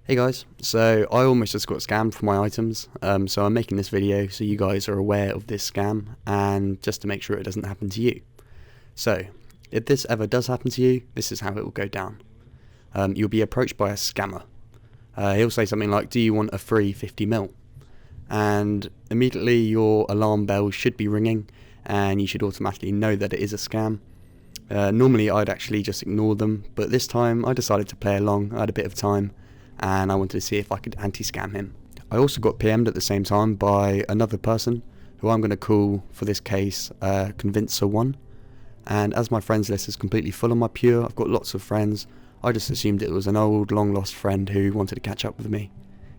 Hey guys, so I almost just got scammed for my items, so I'm making this video so you guys are aware of this scam and just to make sure it doesn't happen to you. So, if this ever does happen to you, this is how it will go down. You'll be approached by a scammer. He'll say something like, do you want a free 50 mil? And immediately your alarm bell should be ringing and you should automatically know that it is a scam. Normally I'd actually just ignore them, but this time I decided to play along. I had a bit of time and I wanted to see if I could anti-scam him. I also got PM'd at the same time by another person who I'm going to call, for this case, Convincer1. And as my friends list is completely full on my Pure, I've got lots of friends, I just assumed it was an old long lost friend who wanted to catch up with me.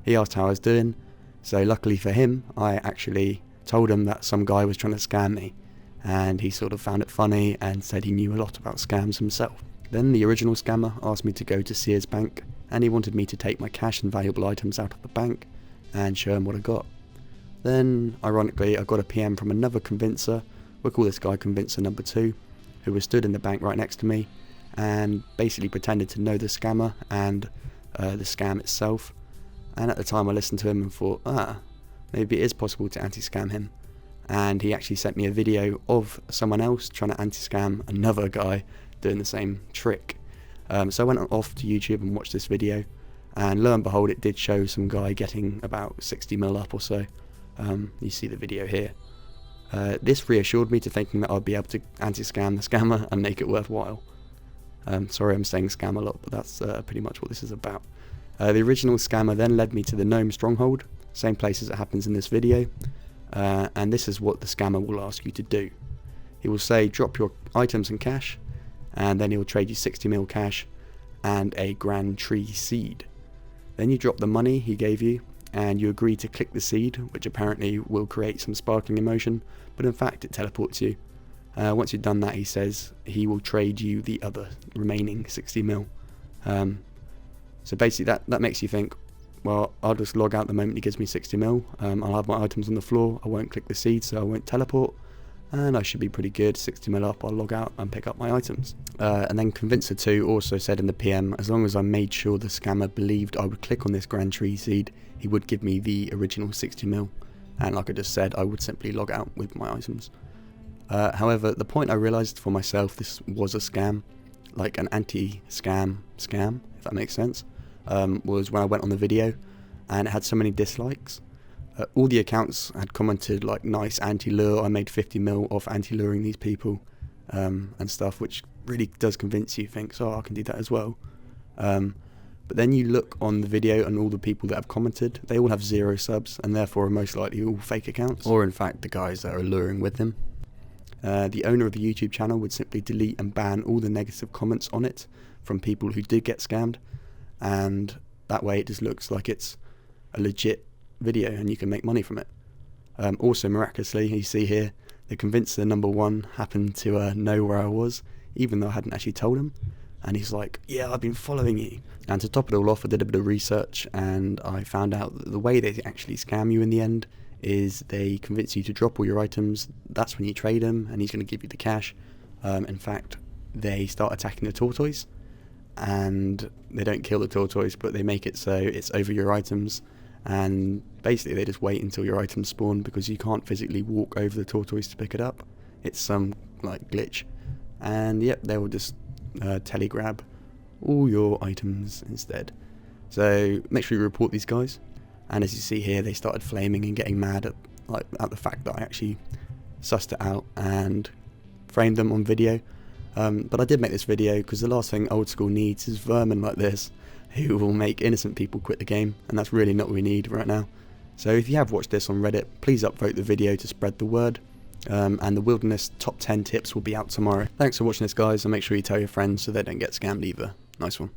He asked how I was doing, so luckily for him I actually told him that some guy was trying to scam me, and he sort of found it funny and said he knew a lot about scams himself. Then the original scammer asked me to go to Sears Bank, and he wanted me to take my cash and valuable items out of the bank and show him what I got. Then, ironically, I got a PM from another convincer, we'll call this guy Convincer number 2, who was stood in the bank right next to me and basically pretended to know the scammer and the scam itself. And at the time I listened to him and thought, maybe it is possible to anti-scam him. And he actually sent me a video of someone else trying to anti-scam another guy doing the same trick. So I went off to YouTube and watched this video, and lo and behold it did show some guy getting about 60 mil up or so. You see the video here. This reassured me to thinking that I'd be able to anti-scam the scammer and make it worthwhile. Sorry I'm saying scam a lot, but that's pretty much what this is about. The original scammer then led me to the Gnome Stronghold, same place as it happens in this video, and this is what the scammer will ask you to do. He will say drop your items and cash, and then he will trade you 60 mil cash and a Grand Tree seed. Then you drop the money he gave you and you agree to click the seed, which apparently will create some sparkling emotion, but in fact it teleports you. Once you've done that, he says he will trade you the other remaining 60 mil. So basically that makes you think, well, I'll just log out the moment he gives me 60 mil, I'll have my items on the floor, I won't click the seed so I won't teleport, and I should be pretty good. 60 mil up, I'll log out and pick up my items. And then Convincer 2 also said in the PM, as long as I made sure the scammer believed I would click on this Grand Tree seed, he would give me the original 60 mil. And like I just said, I would simply log out with my items. However, the point I realised for myself this was a scam, like an anti-scam scam, if that makes sense, was when I went on the video and it had so many dislikes. All the accounts had commented like, nice anti-lure, I made 50 mil off anti-luring these people, and stuff, which really does convince you, thinks, oh, I can do that as well. But then you look on the video and all the people that have commented, they all have 0 subs and therefore are most likely all fake accounts, or in fact the guys that are luring with them. The owner of the YouTube channel would simply delete and ban all the negative comments on it from people who did get scammed, and that way it just looks like it's a legit video and you can make money from it. Also miraculously, you see here, the Convincer number 1 happened to know where I was, even though I hadn't actually told him, and he's like, yeah, I've been following you. And to top it all off, I did a bit of research and I found out that the way they actually scam you in the end is they convince you to drop all your items. That's when you trade them and he's going to give you the cash. In fact, they start attacking the tortoise, and they don't kill the tortoise, but they make it so it's over your items, and basically they just wait until your items spawn because you can't physically walk over the tortoise to pick it up. It's some like glitch, and yep, they will just telegrab all your items instead. So make sure you report these guys. And as you see here, they started flaming and getting mad at the fact that I actually sussed it out and framed them on video. But I did make this video because the last thing old school needs is vermin like this who will make innocent people quit the game, and that's really not what we need right now. So if you have watched this on Reddit, please upvote the video to spread the word, and the Wilderness top 10 tips will be out tomorrow. Thanks for watching this guys, and make sure you tell your friends so they don't get scammed either. Nice one.